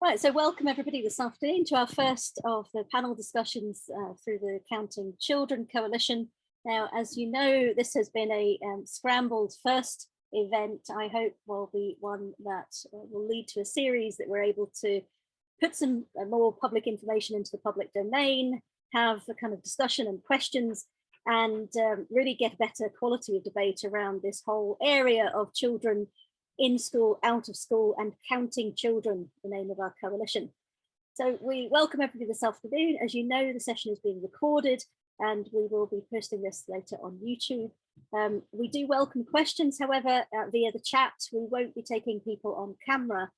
Right, so welcome everybody this afternoon to our first of the panel discussions through the Counting Children Coalition. Now, as you know, this has been a scrambled first event. I hope will be one that will lead to a series that we're able to put some more public information into the public domain, have a kind of discussion and questions, and really get better quality of debate around this whole area of children in school, out of school, and counting children, the name of our coalition. So we welcome everybody this afternoon. As you know, the session is being recorded and we will be posting this later on YouTube. We do welcome questions, however, via the chat. We won't be taking people on camera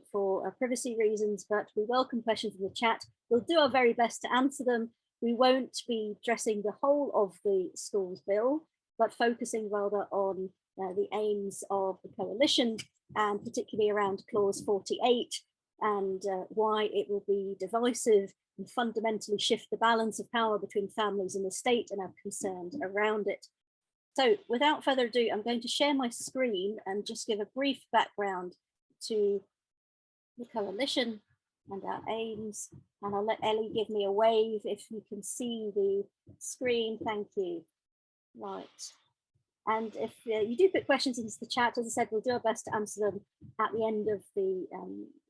for privacy reasons, but we welcome questions in the chat. We'll do our very best to answer them. We won't be addressing the whole of the schools bill, but focusing rather on the aims of the coalition, and particularly around clause 48 and why it will be divisive and fundamentally shift the balance of power between families and the state, and are concerned around it. So without further ado, I'm going to share my screen and just give a brief background to the coalition and our aims, and I'll let Ellie give me a wave if you can see the screen. Thank you. Right. And if you do put questions into the chat, as I said, we'll do our best to answer them at the end of the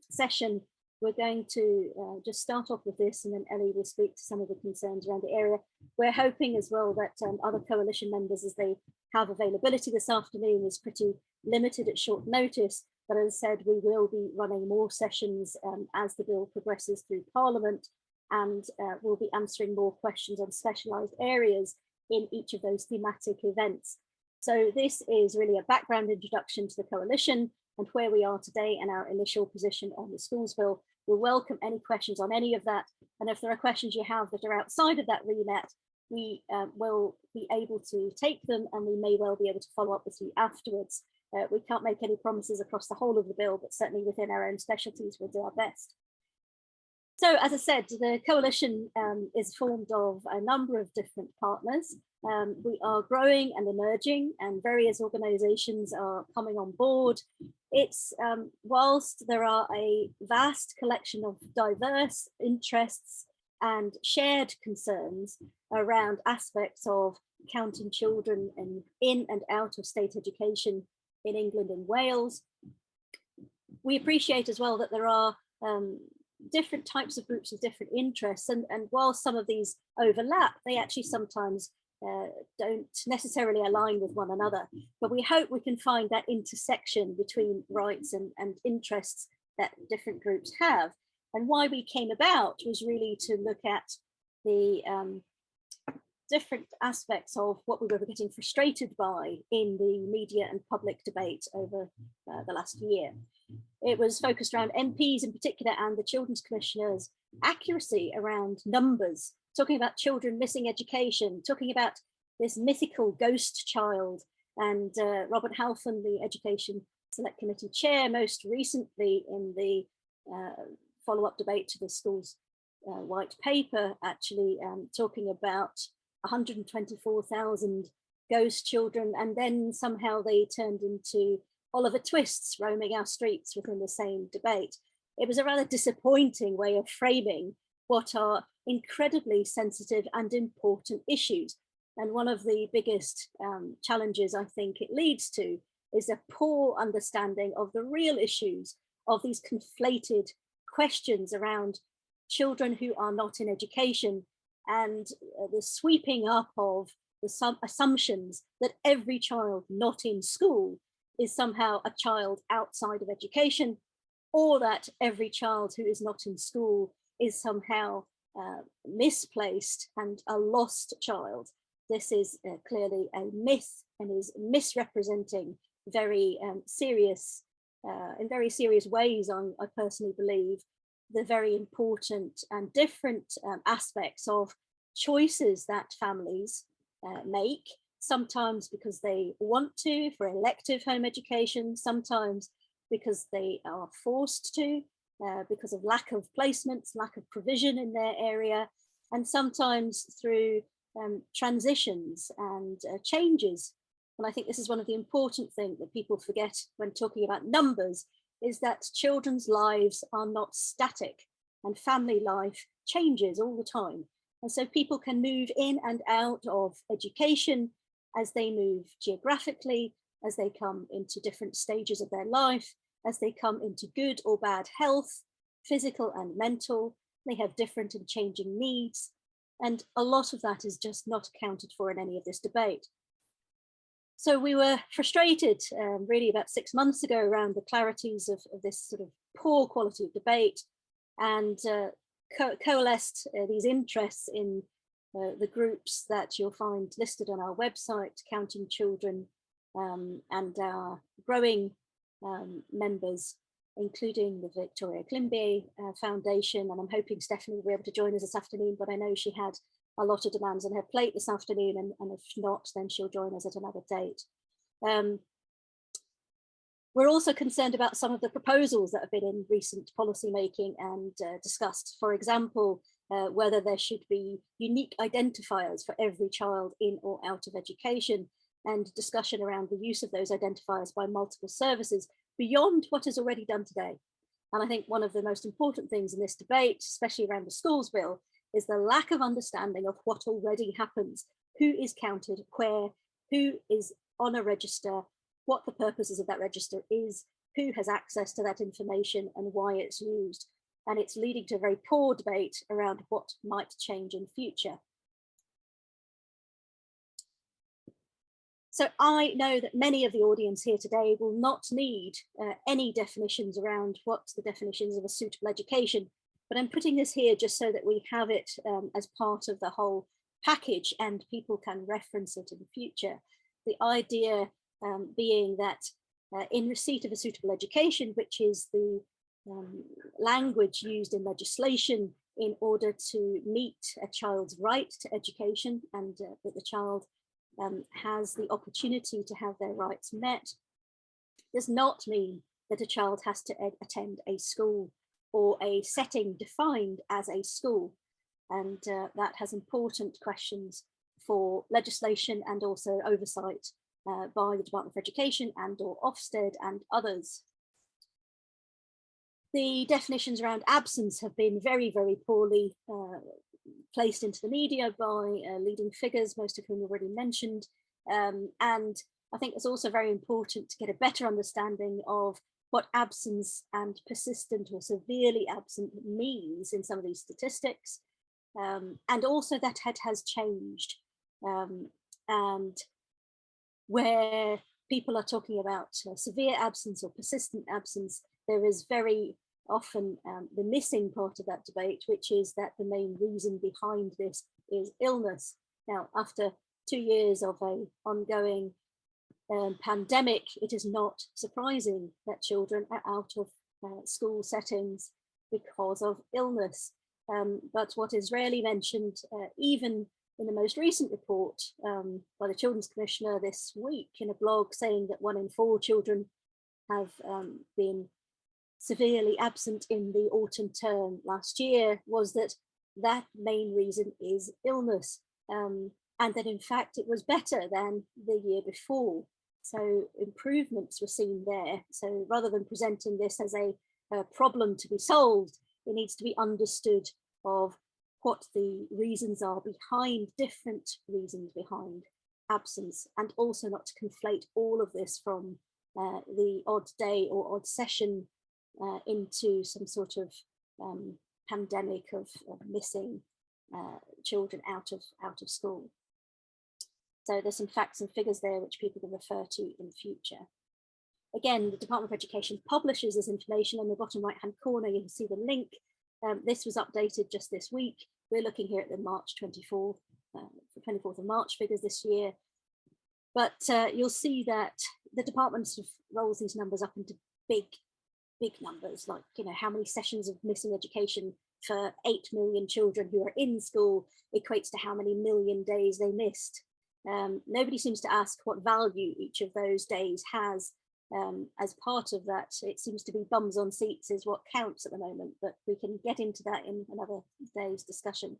session. We're going to just start off with this, and then Ellie will speak to some of the concerns around the area. We're hoping as well that other coalition members, as they have availability this afternoon, is pretty limited at short notice. But as I said, we will be running more sessions as the bill progresses through Parliament, and we'll be answering more questions on specialised areas in each of those thematic events. So this is really a background introduction to the coalition and where we are today and our initial position on the schools bill. We'll welcome any questions on any of that. And if there are questions you have that are outside of that remit, we will be able to take them, and we may well be able to follow up with you afterwards. We can't make any promises across the whole of the bill, but certainly within our own specialties, we'll do our best. So as I said, the coalition is formed of a number of different partners. We are growing and emerging, and various organisations are coming on board. It's whilst there are a vast collection of diverse interests and shared concerns around aspects of counting children in and out of state education in England and Wales, we appreciate as well that there are different types of groups with different interests, and while some of these overlap, they actually sometimes don't necessarily align with one another. But we hope we can find that intersection between rights and interests that different groups have. And why we came about was really to look at the different aspects of what we were getting frustrated by in the media and public debate over the last year. It was focused around MPs in particular and the Children's Commissioner's accuracy around numbers, talking about children missing education, talking about this mythical ghost child, and Robert Halfon, the Education Select Committee Chair, most recently in the follow-up debate to the school's white paper, actually talking about 124,000 ghost children, and then somehow they turned into Oliver Twists roaming our streets within the same debate. It was a rather disappointing way of framing what are incredibly sensitive and important issues. And one of the biggest challenges I think it leads to is a poor understanding of the real issues of these conflated questions around children who are not in education, and the sweeping up of the assumptions that every child not in school is somehow a child outside of education, or that every child who is not in school is somehow misplaced and a lost child. This is clearly a myth and is misrepresenting very serious, in very serious ways, I personally believe, the very important and different aspects of choices that families make, sometimes because they want to for elective home education, sometimes because they are forced to, because of lack of placements, lack of provision in their area, and sometimes through transitions and changes. And I think this is one of the important things that people forget when talking about numbers, is that children's lives are not static and family life changes all the time. And so people can move in and out of education as they move geographically, as they come into different stages of their life, as they come into good or bad health, physical and mental. They have different and changing needs. And a lot of that is just not accounted for in any of this debate. So we were frustrated really about 6 months ago around the clarities of this sort of poor quality of debate, and coalesced these interests in the groups that you'll find listed on our website, Counting Children, and our growing members, including the Victoria Klimby Foundation. And I'm hoping Stephanie will be able to join us this afternoon, but I know she had a lot of demands on her plate this afternoon, and if not, then she'll join us at another date. We're also concerned about some of the proposals that have been in recent policy making and discussed. For example, whether there should be unique identifiers for every child in or out of education, and discussion around the use of those identifiers by multiple services beyond what is already done today. And I think one of the most important things in this debate, especially around the schools bill, is the lack of understanding of what already happens, who is counted, where, who is on a register, what the purposes of that register is, who has access to that information and why it's used. And it's leading to a very poor debate around what might change in future. So I know that many of the audience here today will not need any definitions around what the definitions of a suitable education, but I'm putting this here just so that we have it as part of the whole package and people can reference it in the future. The idea being that in receipt of a suitable education, which is the language used in legislation in order to meet a child's right to education, and that the child has the opportunity to have their rights met, does not mean that a child has to attend a school or a setting defined as a school. And that has important questions for legislation and also oversight by the Department for Education and or Ofsted and others. The definitions around absence have been very, very poorly placed into the media by leading figures, most of whom already mentioned. And I think it's also very important to get a better understanding of what absence and persistent or severely absent means in some of these statistics. And also that has changed. And where people are talking about severe absence or persistent absence, there is very often the missing part of that debate, which is that the main reason behind this is illness. Now, after 2 years of an ongoing pandemic, it is not surprising that children are out of school settings because of illness. But what is rarely mentioned, even in the most recent report by the Children's Commissioner this week in a blog, saying that 1 in 4 children have been severely absent in the autumn term last year, was that main reason is illness, and that in fact it was better than the year before. So improvements were seen there. So rather than presenting this as a problem to be solved, it needs to be understood of what the reasons are behind, different reasons behind absence, and also not to conflate all of this from the odd day or odd session into some sort of pandemic of missing children out of school. So there's some facts and figures there which people can refer to in future. Again, the Department of Education publishes this information. On the bottom right hand corner, you can see the link. This was updated just this week. We're looking here at the March 24th, the 24th of March figures this year. But you'll see that the department sort of rolls these numbers up into big numbers, like, you know, how many sessions of missing education for 8 million children who are in school equates to how many million days they missed. Nobody seems to ask what value each of those days has. As part of that, it seems to be bums on seats is what counts at the moment, but we can get into that in another day's discussion.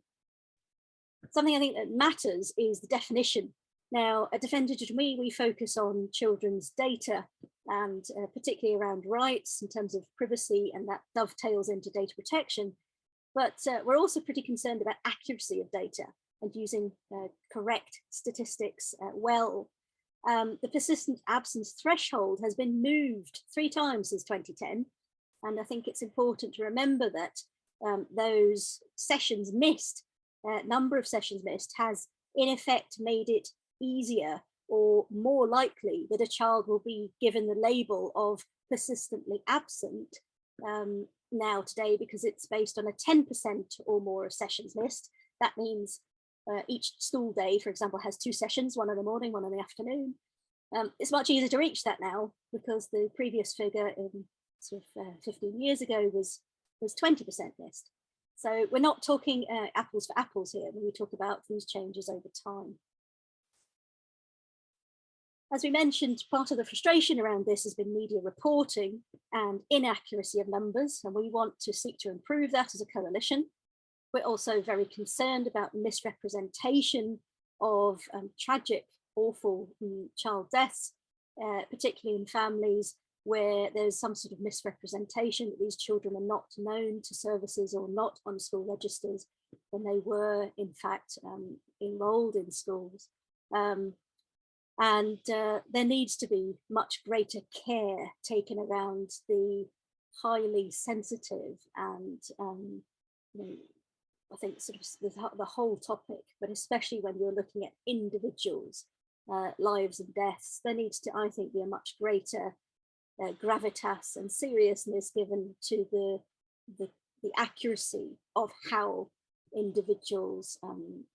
Something I think that matters is the definition. Now, at Defend Digital Me, we focus on children's data, and particularly around rights in terms of privacy, and that dovetails into data protection. But we're also pretty concerned about accuracy of data and using correct statistics well. The persistent absence threshold has been moved 3 times since 2010. And I think it's important to remember that those sessions missed, number of sessions missed, has in effect made it easier or more likely that a child will be given the label of persistently absent now today, because it's based on a 10% or more of sessions missed. That means each school day, for example, has 2 sessions, one in the morning, one in the afternoon. It's much easier to reach that now, because the previous figure in sort of 15 years ago was 20% missed. So we're not talking apples for apples here when we talk about these changes over time. As we mentioned, part of the frustration around this has been media reporting and inaccuracy of numbers, and we want to seek to improve that as a coalition. We're also very concerned about misrepresentation of tragic, awful child deaths, particularly in families where there's some sort of misrepresentation that these children are not known to services or not on school registers when they were in fact enrolled in schools. And there needs to be much greater care taken around the highly sensitive and I think sort of the whole topic, but especially when you're looking at individuals' lives and deaths, there needs to, I think, be a much greater gravitas and seriousness given to the accuracy of how individuals'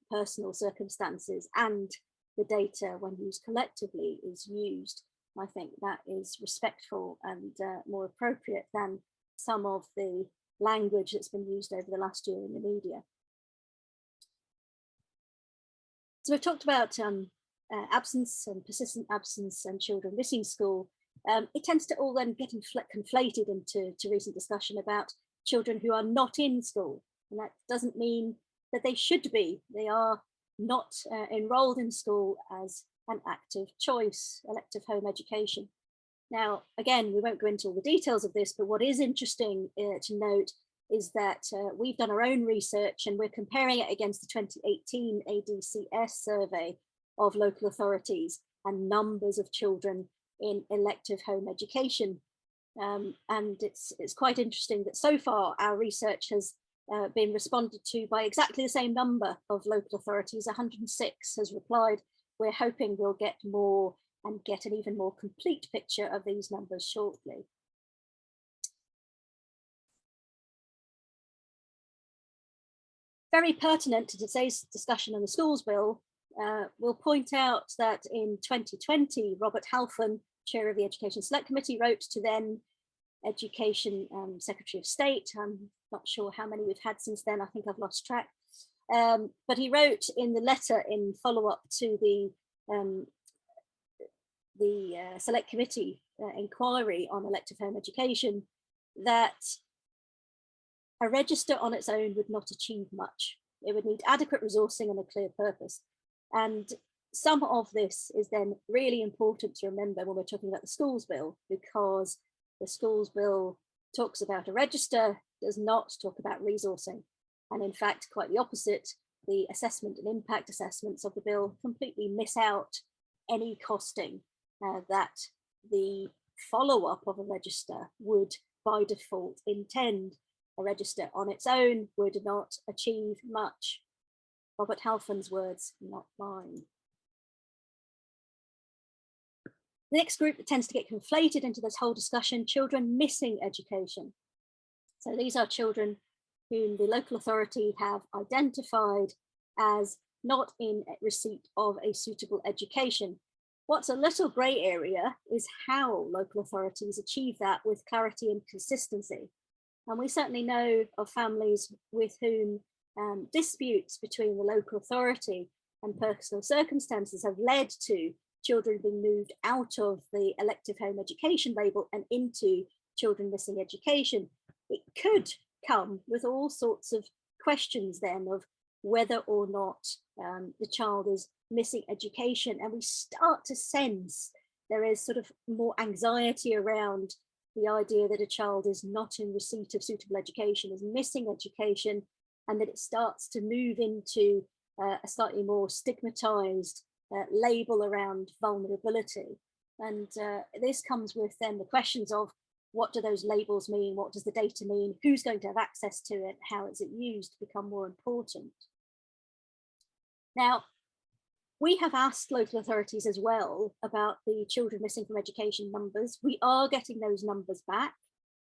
personal circumstances and the data, when used collectively, is used. I think that is respectful and more appropriate than some of the language that's been used over the last year in the media. So we've talked about absence and persistent absence and children missing school. It tends to all then get conflated into recent discussion about children who are not in school. And that doesn't mean that they should be. They are not enrolled in school as an active choice, elective home education. Now, again, we won't go into all the details of this, but what is interesting to note is that we've done our own research and we're comparing it against the 2018 ADCS survey of local authorities and numbers of children in elective home education. And it's quite interesting that so far our research has been responded to by exactly the same number of local authorities. 106 has replied. We're hoping we'll get more and get an even more complete picture of these numbers shortly. Very pertinent to today's discussion on the schools bill, we'll point out that in 2020, Robert Halfon, chair of the Education Select Committee, wrote to then Education Secretary of State. I'm not sure how many we've had since then. I think I've lost track. But he wrote in the letter in follow-up to the Select Committee inquiry on elective home education that a register on its own would not achieve much. It would need adequate resourcing and a clear purpose. And some of this is then really important to remember when we're talking about the schools bill, because the schools bill talks about a register, does not talk about resourcing. And in fact, quite the opposite, the assessment and impact assessments of the bill completely miss out any costing that the follow-up of a register would by default intend. A register on its own would not achieve much. Robert Halfon's words, not mine. The next group that tends to get conflated into this whole discussion, children missing education. So these are children whom the local authority have identified as not in receipt of a suitable education. What's a little grey area is how local authorities achieve that with clarity and consistency. And we certainly know of families with whom disputes between the local authority and personal circumstances have led to children being moved out of the elective home education label and into children missing education. It could come with all sorts of questions then of whether or not the child is missing education. And we start to sense there is sort of more anxiety around the idea that a child is not in receipt of suitable education, is missing education, and that it starts to move into a slightly more stigmatized label around vulnerability. And this comes with then the questions of, what do those labels mean? What does the data mean? Who's going to have access to it? How is it used to become more important? Now, we have asked local authorities as well about the children missing from education numbers. We are getting those numbers back.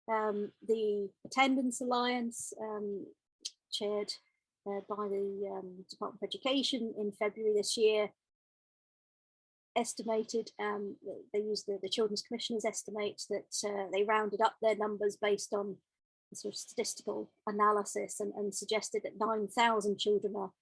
The Attendance Alliance, chaired by the Department of Education in February this year, estimated, they used the Children's Commissioner's estimates that they rounded up their numbers based on sort of statistical analysis and suggested that 9,000 children are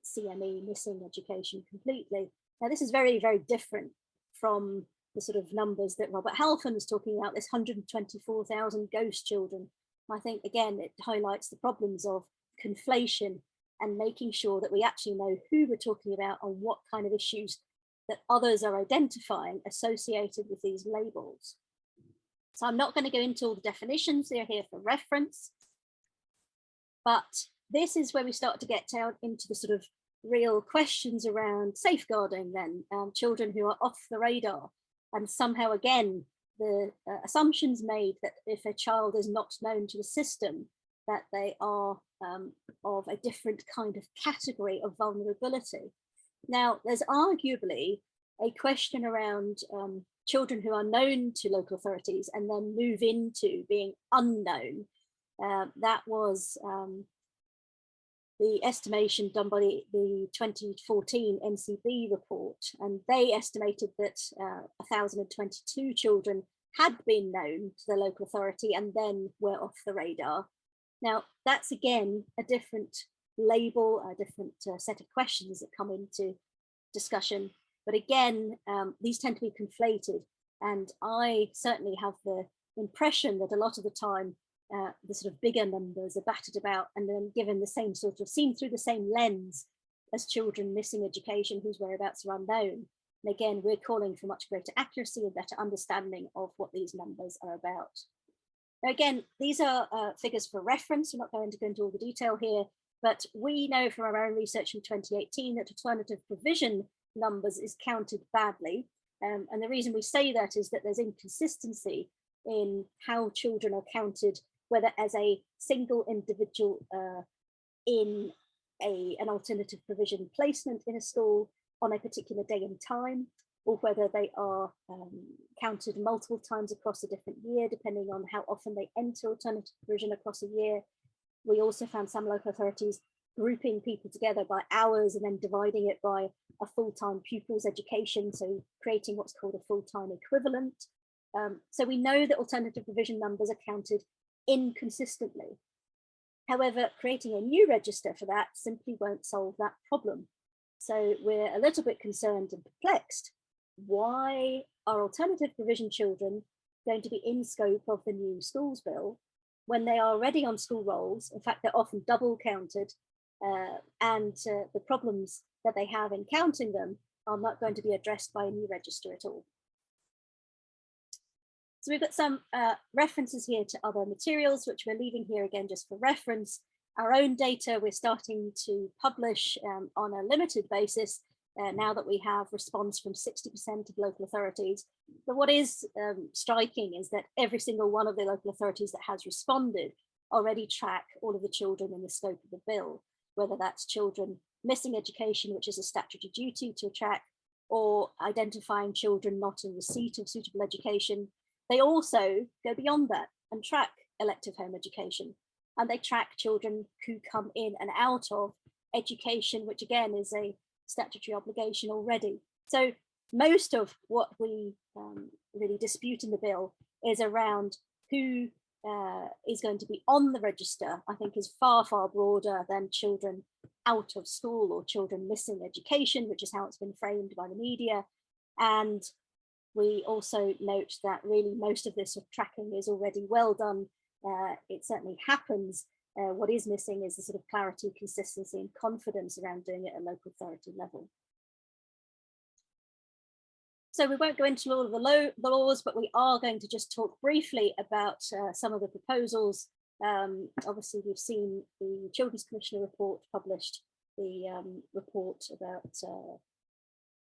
CME, missing education completely. Now, this is very, very different from the sort of numbers that Robert Halfon was talking about, this 124,000 ghost children. I think, again, it highlights the problems of conflation and making sure that we actually know who we're talking about and what kind of issues that others are identifying associated with these labels. So I'm not going to go into all the definitions, they're here for reference, but this is where we start to get down into the sort of real questions around safeguarding then, children who are off the radar. And somehow, again, the assumptions made that if a child is not known to the system, that they are of a different kind of category of vulnerability. Now, there's arguably a question around children who are known to local authorities and then move into being unknown. That was the estimation done by the 2014 NCB report, and they estimated that 1,022 children had been known to the local authority and then were off the radar. Now, that's again a different label, a different set of questions that come into discussion. But again, these tend to be conflated. And I certainly have the impression that a lot of the time, the sort of bigger numbers are battered about and then given the same sort of, seen through the same lens as children missing education whose whereabouts are unknown. And again, we're calling for much greater accuracy and better understanding of what these numbers are about. Now, again, these are figures for reference. I'm not going to go into all the detail here, but we know from our own research in 2018 that alternative provision numbers is counted badly. And the reason we say that is that there's inconsistency in how children are counted, whether as a single individual in an alternative provision placement in a school on a particular day and time, or whether they are counted multiple times across a different year, depending on how often they enter alternative provision across a year. We also found some local authorities grouping people together by hours and then dividing it by a full-time pupil's education, so creating what's called a full-time equivalent. So we know that alternative provision numbers are counted inconsistently. However, creating a new register for that simply won't solve that problem. So we're a little bit concerned and perplexed. Why are alternative provision children going to be in scope of the new schools bill when they are already on school rolls? In fact, they're often double counted, and the problems that they have in counting them are not going to be addressed by a new register at all. So we've got some references here to other materials, which we're leaving here again just for reference. Our own data we're starting to publish on a limited basis now that we have response from 60% of local authorities. But what is striking is that every single one of the local authorities that has responded already track all of the children in the scope of the bill, whether that's children missing education, which is a statutory duty to track, or identifying children not in receipt of suitable education. They also go beyond that and track elective home education, and they track children who come in and out of education, which again is a statutory obligation already. So most of what we really dispute in the bill is around who is going to be on the register. I think is far, far broader than children out of school or children missing education, which is how it's been framed by the media. And we also note that really most of this sort of tracking is already well done. It certainly happens. What is missing is the sort of clarity, consistency, and confidence around doing it at a local authority level. So we won't go into all of the laws, but we are going to just talk briefly about some of the proposals. Obviously, we've seen the Children's Commissioner report published, the report about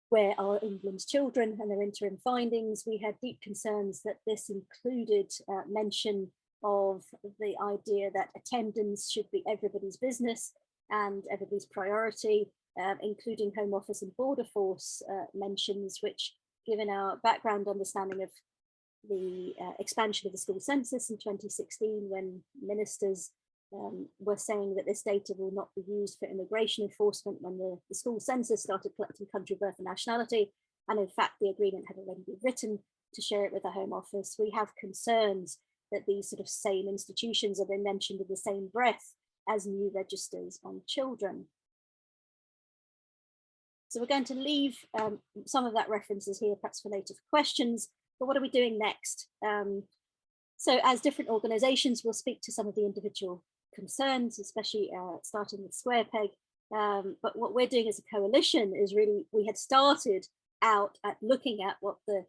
where are England's children and their interim findings. We had deep concerns that this included mention of the idea that attendance should be everybody's business and everybody's priority, including Home Office and Border Force mentions, which, given our background understanding of the expansion of the school census in 2016, when ministers were saying that this data will not be used for immigration enforcement when the school census started collecting country, birth and nationality, and in fact the agreement had already been written to share it with the Home Office. We have concerns that these sort of same institutions are being mentioned in the same breath as new registers on children. So we're going to leave some of that references here, perhaps for later questions, but what are we doing next? So as different organizations, we'll speak to some of the individual concerns, especially starting with Square Peg. But what we're doing as a coalition is really, we had started out at looking at what the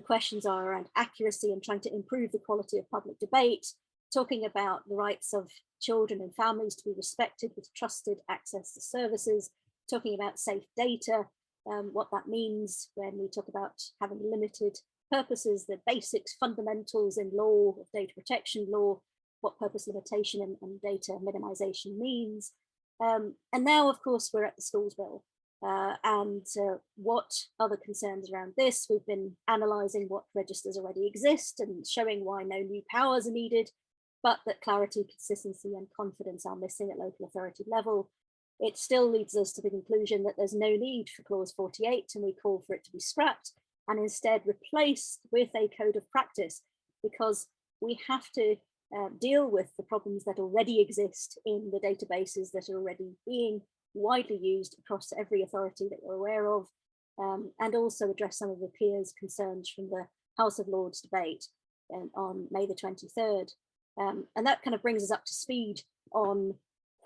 questions are around accuracy and trying to improve the quality of public debate, talking about the rights of children and families to be respected with trusted access to services, talking about safe data, what that means when we talk about having limited purposes, the basics, fundamentals in law, of data protection law, what purpose limitation and data minimization means. And now, of course, we're at the schools bill. And what are the concerns around this? We've been analysing what registers already exist and showing why no new powers are needed, but that clarity, consistency and confidence are missing at local authority level. It still leads us to the conclusion that there's no need for clause 48, and we call for it to be scrapped and instead replaced with a code of practice, because we have to deal with the problems that already exist in the databases that are already being widely used across every authority that we're aware of, and also address some of the peers' concerns from the House of Lords debate on May the 23rd. And that kind of brings us up to speed on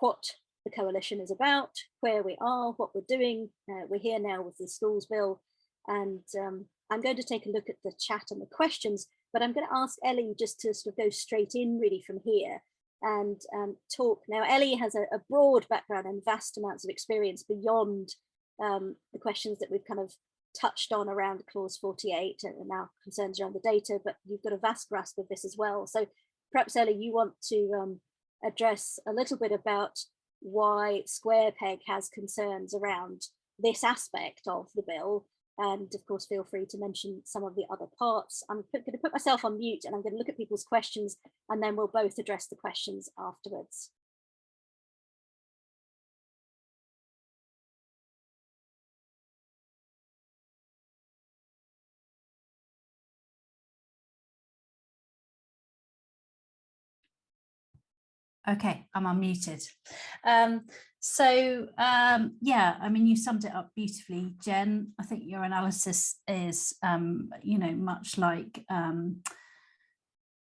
what the coalition is about, where we are, what we're doing. We're here now with the schools bill, and I'm going to take a look at the chat and the questions, but I'm going to ask Ellie just to sort of go straight in really from here and talk. Now, Ellie has a broad background and vast amounts of experience beyond the questions that we've kind of touched on around clause 48 and now concerns around the data, but you've got a vast grasp of this as well. So perhaps, Ellie, you want to address a little bit about why Square Peg has concerns around this aspect of the bill. And of course, feel free to mention some of the other parts. I'm going to put myself on mute and I'm going to look at people's questions, and then we'll both address the questions afterwards. Okay, I'm unmuted. Yeah, I mean, you summed it up beautifully, Jen. I think your analysis is, you know, much like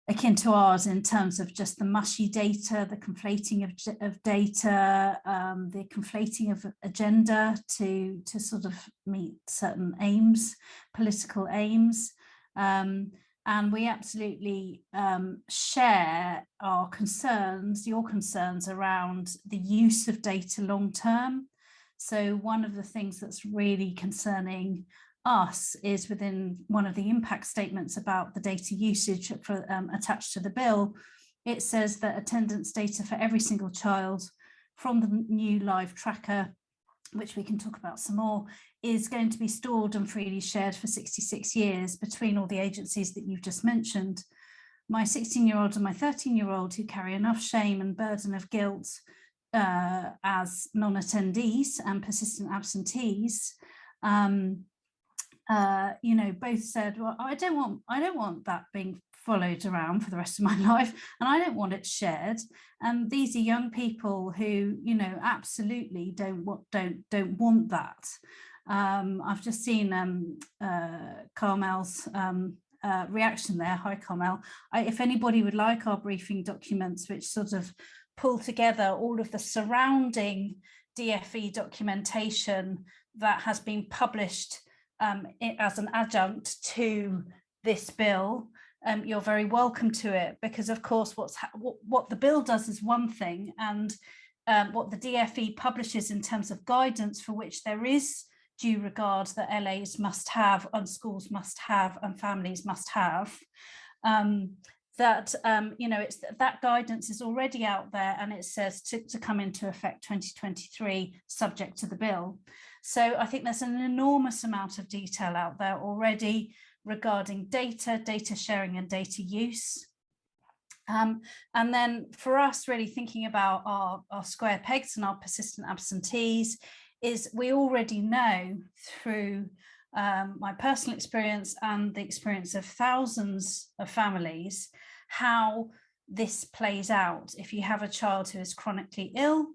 akin to ours in terms of just the mushy data, the conflating of data, the conflating of agenda to sort of meet certain aims, political aims. And we absolutely share our concerns, your concerns around the use of data long term. So one of the things that's really concerning us is within one of the impact statements about the data usage for, attached to the bill, it says that attendance data for every single child from the new live tracker, which we can talk about some more, is going to be stored and freely shared for 66 years between all the agencies that you've just mentioned. My 16-year-old and my 13-year-old, who carry enough shame and burden of guilt as non-attendees and persistent absentees, you know, both said, well, I don't want that being followed around for the rest of my life, and I don't want it shared. And these are young people who, you know, absolutely don't want that. I've just seen Carmel's reaction there. Hi, Carmel. If anybody would like our briefing documents, which sort of pull together all of the surrounding DFE documentation that has been published as an adjunct to this bill, you're very welcome to it, because of course what the bill does is one thing, and what the DfE publishes in terms of guidance, for which there is due regard that LAs must have, and schools must have, and families must have, that it's that guidance is already out there, and it says to come into effect 2023, subject to the bill. So I think there's an enormous amount of detail out there already regarding data sharing and data use. And then for us, really thinking about our square pegs and our persistent absentees, is we already know through my personal experience and the experience of thousands of families how this plays out if you have a child who is chronically ill,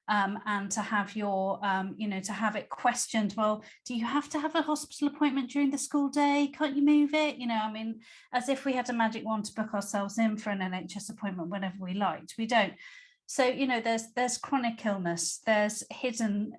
and to have your to have it questioned. Well, do you have to have a hospital appointment during the school day? Can't you move it? I mean, as if we had a magic wand to book ourselves in for an NHS appointment whenever we liked. We don't. So, there's chronic illness, there's hidden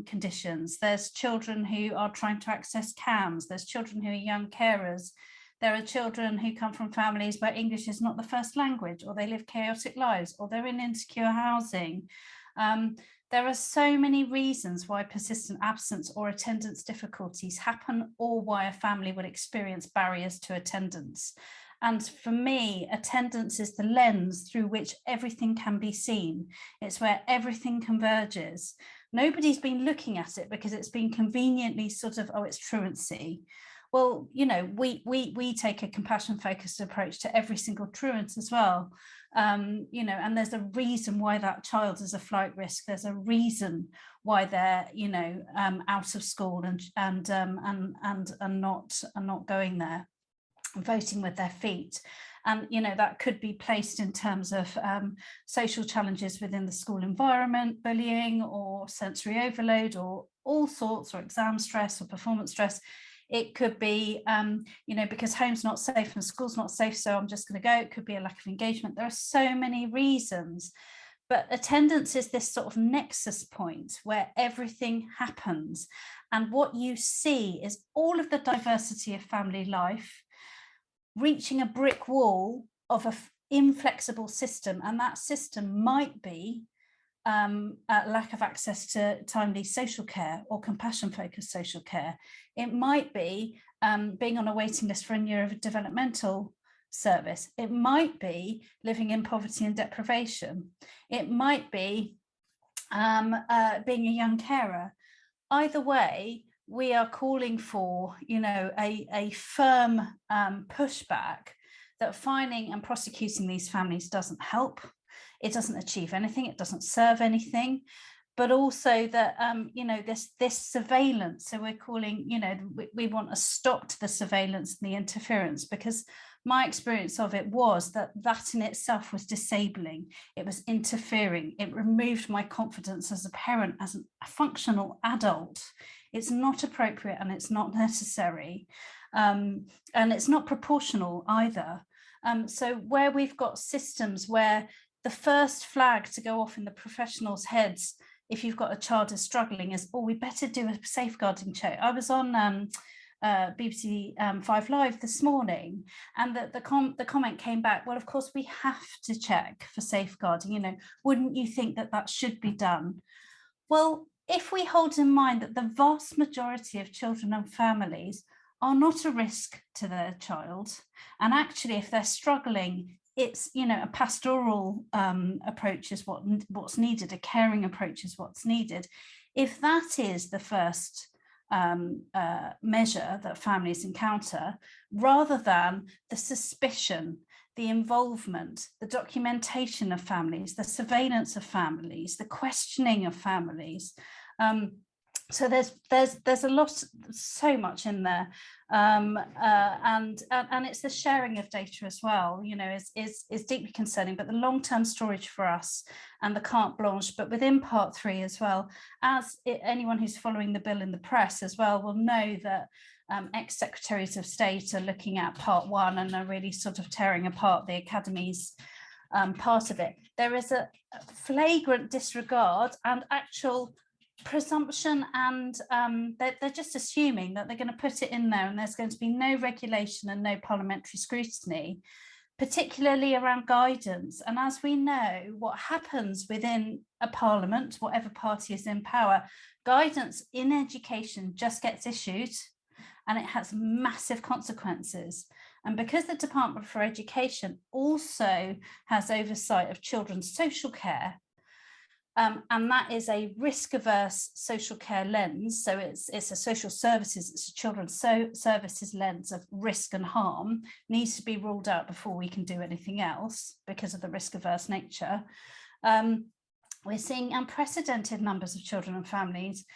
conditions, there's children who are trying to access CAMS, there's children who are young carers, there are children who come from families where English is not the first language, or they live chaotic lives, or they're in insecure housing. There are so many reasons why persistent absence or attendance difficulties happen, or why a family would experience barriers to attendance. And for me, attendance is the lens through which everything can be seen. It's where everything converges. Nobody's been looking at it because it's been conveniently sort of, it's truancy. Well, we take a compassion-focused approach to every single truant as well. And there's a reason why that child is a flight risk. There's a reason why they're, out of school and not going there, voting with their feet. And that could be placed in terms of social challenges within the school environment, bullying or sensory overload, or all sorts, or exam stress or performance stress. It could be because home's not safe and school's not safe, so I'm just going to go. It could be a lack of engagement. There are so many reasons, but attendance is this sort of nexus point where everything happens, and what you see is all of the diversity of family life reaching a brick wall of an inflexible system. And that system might be lack of access to timely social care or compassion-focused social care. It might be being on a waiting list for a neurodevelopmental service. It might be living in poverty and deprivation. It might be being a young carer. Either way, we are calling for, a firm pushback that fining and prosecuting these families doesn't help. It doesn't achieve anything. It doesn't serve anything. But also that, this surveillance. So we're calling, we want a stop to the surveillance and the interference, because my experience of it was that in itself was disabling. It was interfering. It removed my confidence as a parent, as a functional adult. It's not appropriate and it's not necessary. And it's not proportional either. So where we've got systems where the first flag to go off in the professionals' heads, if you've got a child who's struggling, is, we better do a safeguarding check. I was on BBC 5 Live this morning, and the comment came back, well, of course we have to check for safeguarding, wouldn't you think that should be done? Well, if we hold in mind that the vast majority of children and families are not a risk to their child, and actually if they're struggling, it's, a pastoral approach is what's needed, a caring approach is what's needed. If that is the first measure that families encounter, rather than the suspicion, the involvement, the documentation of families, the surveillance of families, the questioning of families. So there's a lot, so much in there, and it's the sharing of data as well, is deeply concerning. But the long-term storage for us and the carte blanche, but within part 3 as well, anyone who's following the bill in the press as well will know that ex-secretaries of state are looking at part 1 and are really sort of tearing apart the academy's part of it. There is a flagrant disregard and actual presumption, and they're just assuming that they're going to put it in there and there's going to be no regulation and no parliamentary scrutiny, particularly around guidance. And as we know, what happens within a parliament, whatever party is in power, guidance in education just gets issued and it has massive consequences. And because the Department for Education also has oversight of children's social care, and that is a risk-averse social care lens. So it's a social services, it's a children's services lens of risk and harm, needs to be ruled out before we can do anything else because of the risk-averse nature. We're seeing unprecedented numbers of children and families,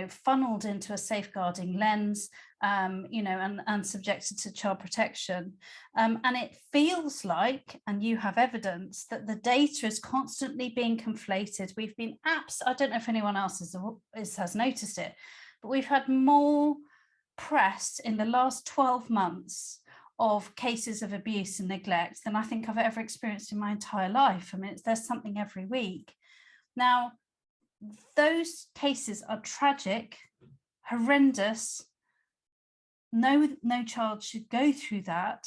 funneled into a safeguarding lens, and subjected to child protection. And it feels like, and you have evidence, that the data is constantly being conflated. We've been I don't know if anyone else has noticed it, but we've had more press in the last 12 months of cases of abuse and neglect than I think I've ever experienced in my entire life. I mean, there's something every week. Now, those cases are tragic, horrendous. No child should go through that.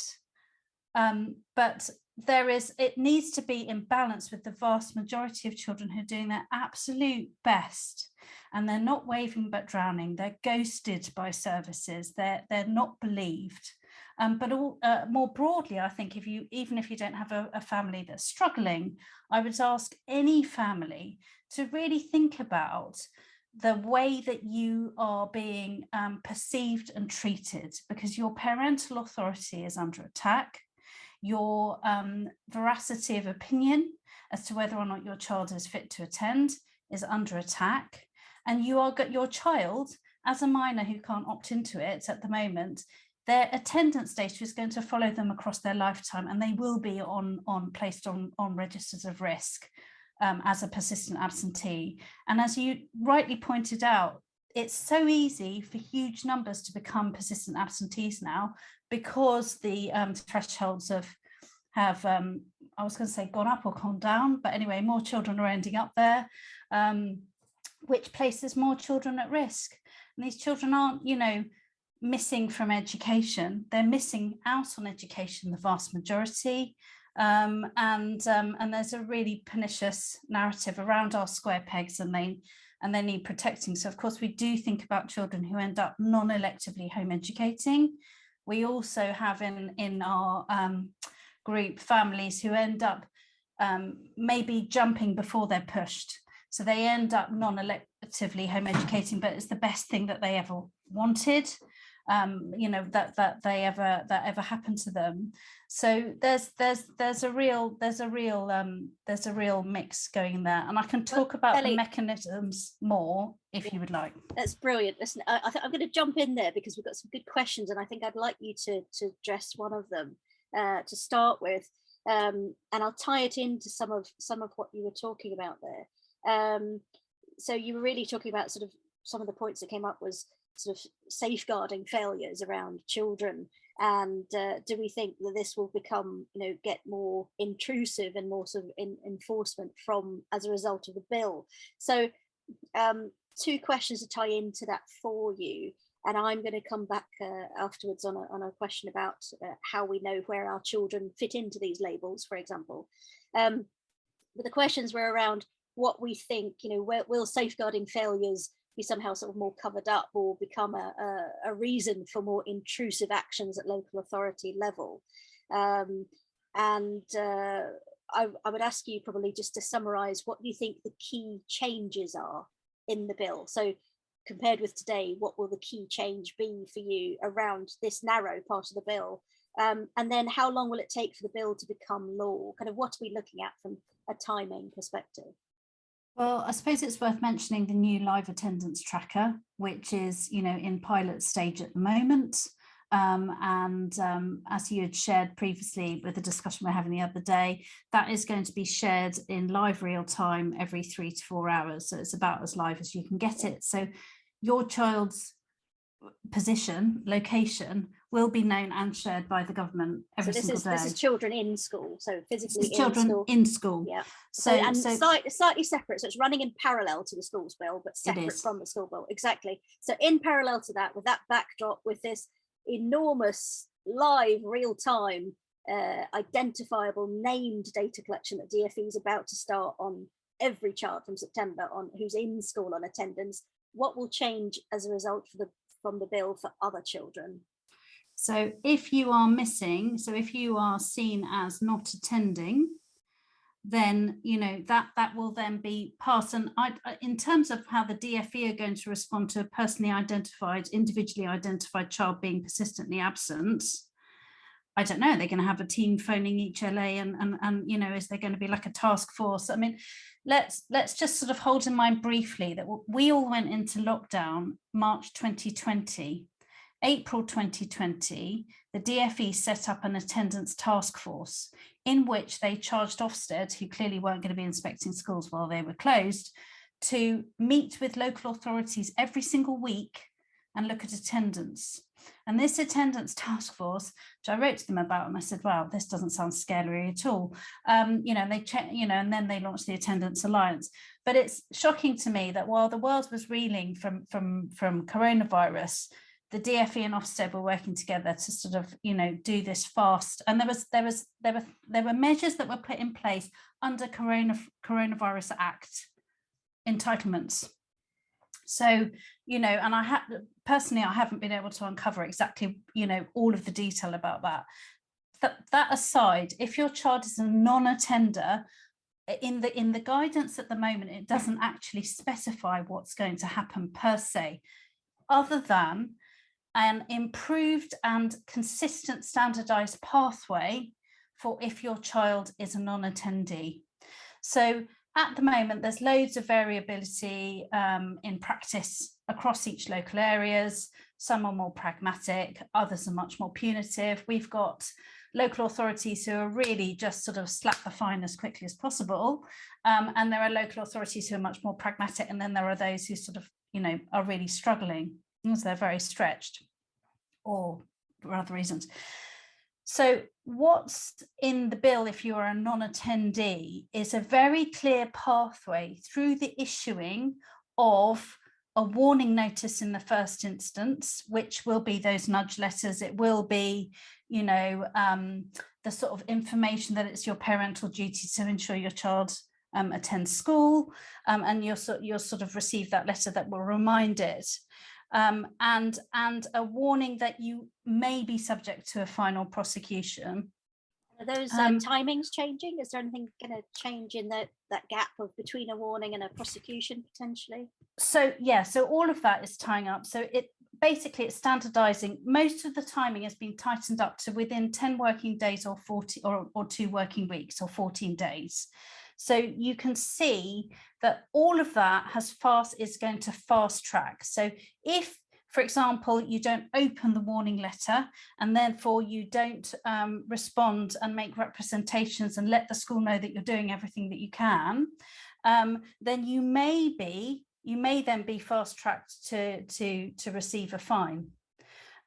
But it needs to be in balance with the vast majority of children who are doing their absolute best, and they're not waving but drowning. They're ghosted by services. They're not believed. But more broadly, I think even if you don't have a family that's struggling, I would ask any family to really think about the way that you are being perceived and treated, because your parental authority is under attack. Your veracity of opinion as to whether or not your child is fit to attend is under attack. And your child, as a minor who can't opt into it at the moment, their attendance data is going to follow them across their lifetime, and they will be placed on registers of risk as a persistent absentee. And as you rightly pointed out, it's so easy for huge numbers to become persistent absentees now, because the thresholds have I was going to say gone up or gone down, but anyway, more children are ending up there, which places more children at risk. And these children aren't, missing from education; they're missing out on education, the vast majority. And there's a really pernicious narrative around our square pegs, and they need protecting. So of course we do think about children who end up non-electively home educating. We also have in our group families who end up maybe jumping before they're pushed. So they end up non-electively home educating, but it's the best thing that they ever wanted. That ever happened to them. So there's a real mix going there, and I can talk about Ellie, the mechanisms more if you would like. That's brilliant. Listen, I think I'm going to jump in there because we've got some good questions, and I think I'd like you to address one of them to start with, and I'll tie it into some of what you were talking about there. So you were really talking about sort of some of the points that came up was sort of safeguarding failures around children, and do we think that this will become, get more intrusive and more sort of enforcement as a result of the bill? So two questions to tie into that for you, and I'm going to come back afterwards on a question about how we know where our children fit into these labels, for example. But the questions were around what we think, will safeguarding failures be somehow sort of more covered up or become a reason for more intrusive actions at local authority level? I would ask you probably just to summarise, what do you think the key changes are in the bill? So compared with today, what will the key change be for you around this narrow part of the bill? And then how long will it take for the bill to become law? Kind of what are we looking at from a timing perspective? Well, I suppose it's worth mentioning the new live attendance tracker, which is, in pilot stage at the moment. As you had shared previously with the discussion we're having the other day, that is going to be shared in live real time every 3 to 4 hours. So it's about as live as you can get it. So your child's position, location, will be known and shared by the government every single day. This is children in school, so physically children in school. Yeah. So slightly separate. So it's running in parallel to the schools bill, but separate from the school bill. Exactly. So in parallel to that, with that backdrop, with this enormous live, real-time, identifiable, named data collection that DfE is about to start on every child from September on who's in school on attendance, what will change as a result from the bill for other children? So if you are missing, so if you are seen as not attending, then that will then be passed. And in terms of how the DfE are going to respond to a personally identified, individually identified child being persistently absent, I don't know. They're going to have a team phoning each LA, and is there going to be like a task force? I mean, let's just sort of hold in mind briefly that we all went into lockdown March 2020. April 2020, the DfE set up an attendance task force in which they charged Ofsted, who clearly weren't going to be inspecting schools while they were closed, to meet with local authorities every single week and look at attendance. And this attendance task force, which I wrote to them about, and I said, wow, this doesn't sound scary at all. And then they launched the Attendance Alliance. But it's shocking to me that while the world was reeling from coronavirus, the DfE and Ofsted were working together to sort of, do this fast. And there were measures that were put in place under Coronavirus Act entitlements. So, and I haven't been able to uncover exactly, all of the detail about that. That aside, if your child is a non-attender, in the guidance at the moment, it doesn't actually specify what's going to happen per se, other than an improved and consistent standardized pathway for if your child is a non-attendee. So at the moment, there's loads of variability in practice across each local areas. Some are more pragmatic, others are much more punitive. We've got local authorities who are really just sort of slap the fine as quickly as possible. And there are local authorities who are much more pragmatic. And then there are those who sort of, are really struggling because they're very stretched or for other reasons. So what's in the bill, if you are a non-attendee, is a very clear pathway through the issuing of a warning notice in the first instance, which will be those nudge letters. It will be, the sort of information that it's your parental duty to ensure your child attends school, and you'll sort of receive that letter that will remind it. And a warning that you may be subject to a final prosecution. Are those timings changing? Is there anything going to change in that gap between a warning and a prosecution potentially? So all of that is tying up. So it's standardizing. Most of the timing has been tightened up to within 10 working days or 40 or 2 working weeks or 14 days. So you can see that all of that is going to fast track. So if, for example, you don't open the warning letter and therefore you don't respond and make representations and let the school know that you're doing everything that you can, then you may then be fast tracked to receive a fine.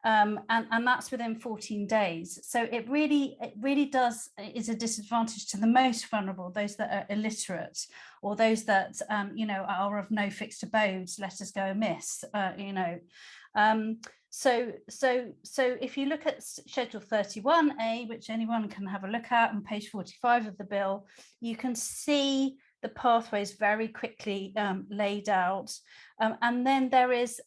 And that's within 14 days. So it really is a disadvantage to the most vulnerable, those that are illiterate or those that are of no fixed abode, let us go amiss. So if you look at Schedule 31A, which anyone can have a look at on page 45 of the bill, you can see the pathways very quickly laid out, and then there is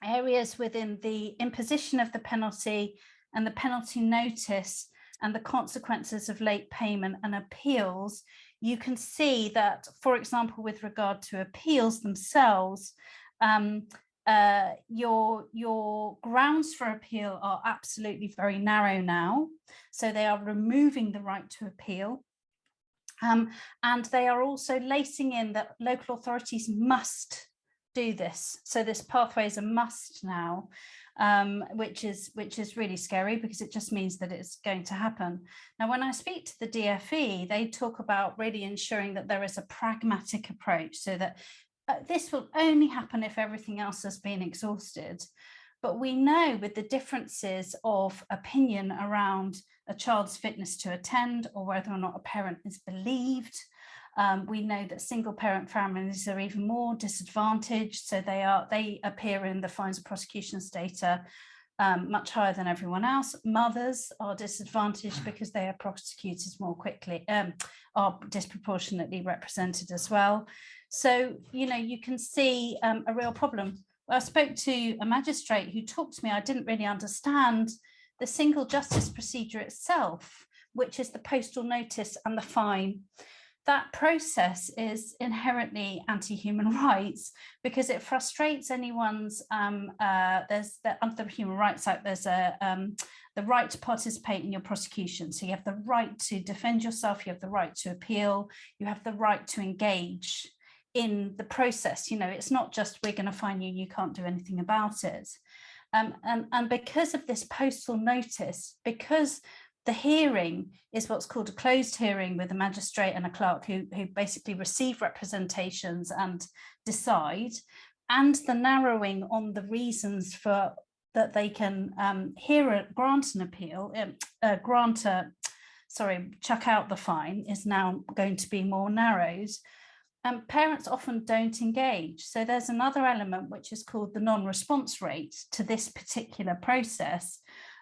areas within the imposition of the penalty and the penalty notice and the consequences of late payment and appeals. You can see that, for example, with regard to appeals themselves, your grounds for appeal are absolutely very narrow now. So they are removing the right to appeal. And they are also lacing in that local authorities must do this. So this pathway is a must now, which is really scary because it just means that it's going to happen. Now, when I speak to the DfE, they talk about really ensuring that there is a pragmatic approach so that this will only happen if everything else has been exhausted. But we know with the differences of opinion around a child's fitness to attend, or whether or not a parent is believed, we know that single parent families are even more disadvantaged. So they appear in the fines and prosecutions data much higher than everyone else. Mothers are disadvantaged because they are prosecuted more quickly, are disproportionately represented as well. So, you know, you can see a real problem. I spoke to a magistrate who talked to me. I didn't really understand the single justice procedure itself, which is the postal notice and the fine. That process is inherently anti-human rights because it frustrates anyone's, there's under the Human Rights Act, there's the right to participate in your prosecution. So you have the right to defend yourself, you have the right to appeal, you have the right to engage in the process. You know, it's not just we're going to fine you, you can't do anything about it. And because of this postal notice, because the hearing is what's called a closed hearing with a magistrate and a clerk who basically receive representations and decide, and the narrowing on the reasons for that they can grant an appeal, chuck out the fine is now going to be more narrowed. Parents often don't engage. So there's another element which is called the non-response rate to this particular process.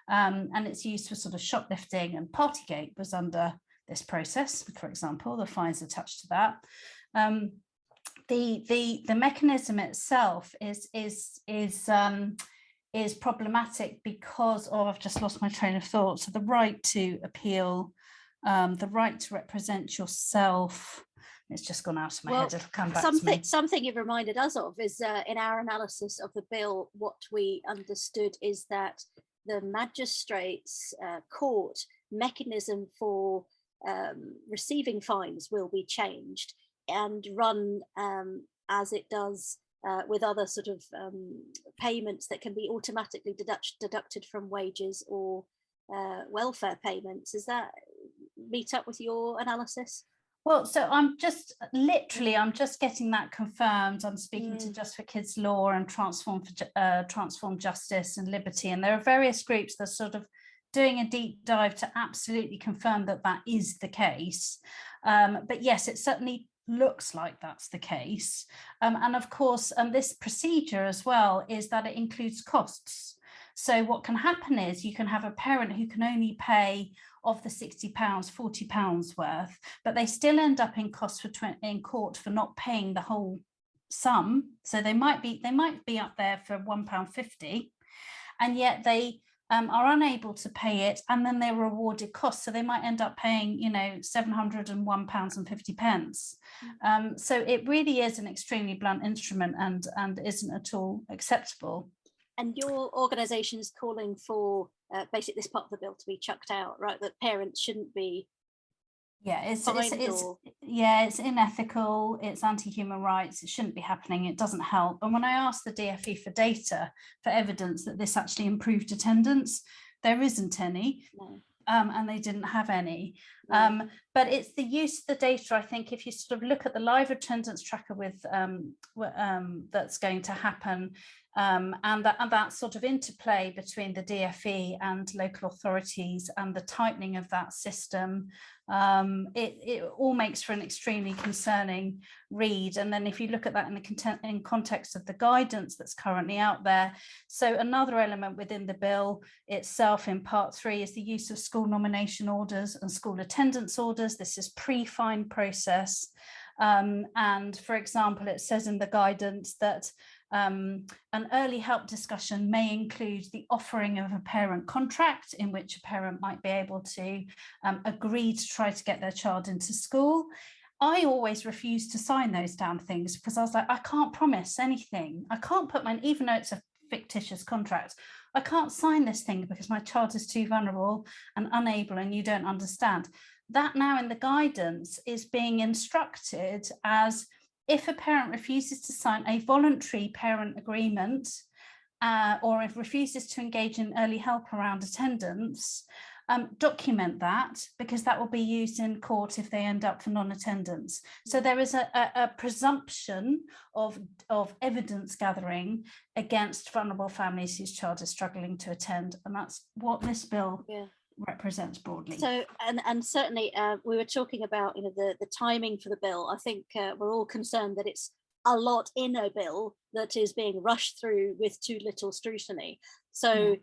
And it's used for sort of shoplifting, and Partygate was under this process, for example, the fines attached to that. The mechanism itself is problematic because I've just lost my train of thought. So the right to appeal, the right to represent yourself. It's just gone out of my head. It'll come back to me. Something it reminded us of is in our analysis of the bill, what we understood is that the magistrates' court mechanism for receiving fines will be changed and run as it does with other sort of payments that can be automatically deducted from wages or welfare payments. Does that meet up with your analysis? Well, so I'm just getting that confirmed. I'm speaking to Just for Kids Law and Transform Justice and Liberty, and there are various groups that are sort of doing a deep dive to absolutely confirm that that is the case. But yes, it certainly looks like that's the case. And of course, this procedure as well is that it includes costs. So what can happen is you can have a parent who can only pay of the £60, £40 worth, but they still end up in costs in court for not paying the whole sum. So they might be up there for £1.50, and yet they are unable to pay it, and then they're rewarded costs. So they might end up paying, you know, £701.50. So it really is an extremely blunt instrument and isn't at all acceptable. And your organisation is calling for basically this part of the bill to be chucked out, right? That parents shouldn't be. Yeah, it's unethical. It's anti-human rights. It shouldn't be happening. It doesn't help. And when I asked the DfE for data, for evidence that this actually improved attendance, there isn't any. No. And they didn't have any. No. But it's the use of the data. I think if you sort of look at the live attendance tracker with that's going to happen, and that sort of interplay between the DfE and local authorities and the tightening of that system, it all makes for an extremely concerning read. And then if you look at that in context of the guidance that's currently out there, so another element within the bill itself in part 3 is the use of school nomination orders and school attendance orders. This is pre-fine process, and for example, it says in the guidance that an early help discussion may include the offering of a parent contract in which a parent might be able to agree to try to get their child into school. I always refuse to sign those damn things because I was like, I can't promise anything. I can't put even though it's a fictitious contract, I can't sign this thing because my child is too vulnerable and unable and you don't understand. That now in the guidance is being instructed as if a parent refuses to sign a voluntary parent agreement or if refuses to engage in early help around attendance, document that, because that will be used in court if they end up for non-attendance. So there is a presumption of evidence gathering against vulnerable families whose child is struggling to attend, and that's what this bill represents broadly. So, and certainly we were talking about, you know, the timing for the bill. I think we're all concerned that it's a lot in a bill that is being rushed through with too little scrutiny. So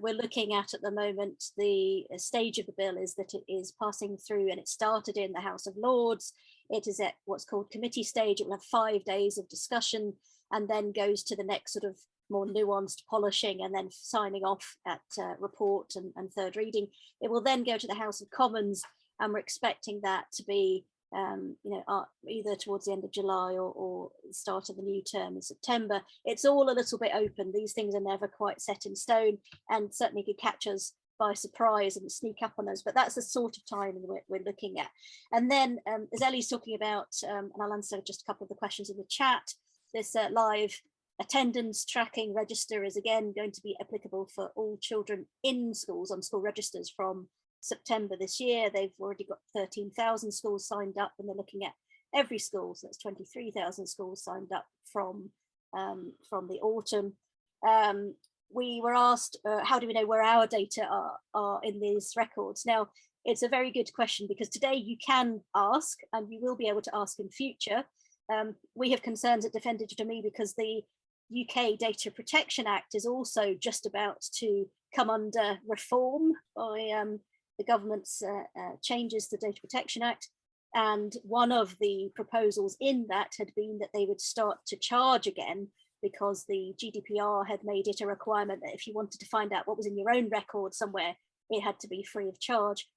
we're looking at the moment, the stage of the bill is that it is passing through, and it started in the House of Lords. It is at what's called committee stage. It will have 5 days of discussion and then goes to the next sort of more nuanced polishing and then signing off at report and third reading. It will then go to the House of Commons, and we're expecting that to be either towards the end of July or the start of the new term in September. It's all a little bit open. These things are never quite set in stone, and certainly could catch us by surprise and sneak up on us, but that's the sort of timing we're looking at. And then as Ellie's talking about, and I'll answer just a couple of the questions in the chat, this live attendance tracking register is again going to be applicable for all children in schools on school registers from September this year. They've already got 13,000 schools signed up, and they're looking at every school, so that's 23,000 schools signed up from the autumn. We were asked, how do we know where our data are in these records? Now, it's a very good question, because today you can ask, and you will be able to ask in future. We have concerns at Defend Digital Me because the UK Data Protection Act is also just about to come under reform by the government's changes to the Data Protection Act. And one of the proposals in that had been that they would start to charge again, because the GDPR had made it a requirement that if you wanted to find out what was in your own record somewhere, it had to be free of charge.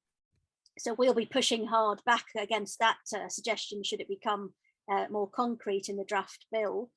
So we'll be pushing hard back against that suggestion, should it become more concrete in the draft bill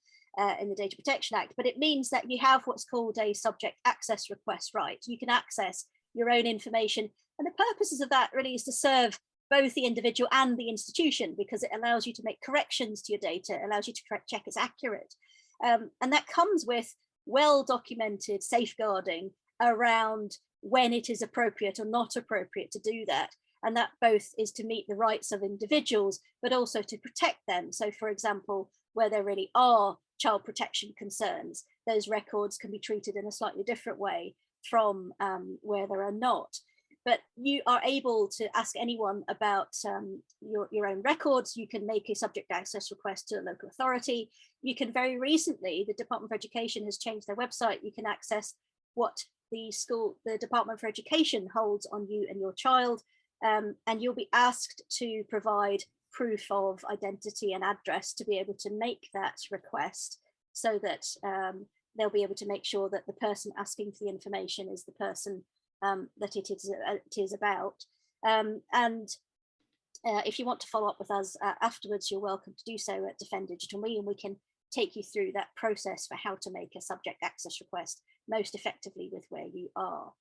in the Data Protection Act. But it means that you have what's called a subject access request right. You can access your own information. And the purposes of that really is to serve both the individual and the institution, because it allows you to make corrections to your data, allows you to check it's accurate. And that comes with well-documented safeguarding around when it is appropriate or not appropriate to do that. And that both is to meet the rights of individuals, but also to protect them. So for example, where there really are child protection concerns, those records can be treated in a slightly different way from where there are not. But you are able to ask anyone about your own records. You can make a subject access request to a local authority. You can very recently, the Department for Education has changed their website. You can access what the Department for Education holds on you and your child. And you'll be asked to provide proof of identity and address to be able to make that request, so that they'll be able to make sure that the person asking for the information is the person that it is about. If you want to follow up with us afterwards, you're welcome to do so at Defend Digital Me, and we can take you through that process for how to make a subject access request most effectively with where you are.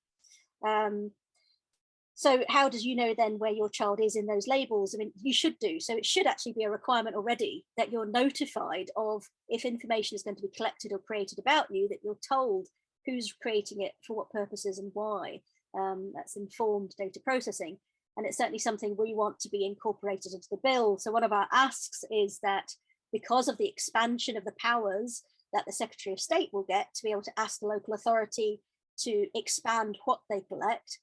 So how does you know then where your child is in those labels? I mean, you should do. So it should actually be a requirement already that you're notified of if information is going to be collected or created about you, that you're told who's creating it, for what purposes and why. That's informed data processing. And it's certainly something we want to be incorporated into the bill. So one of our asks is that because of the expansion of the powers that the Secretary of State will get to be able to ask the local authority to expand what they collect,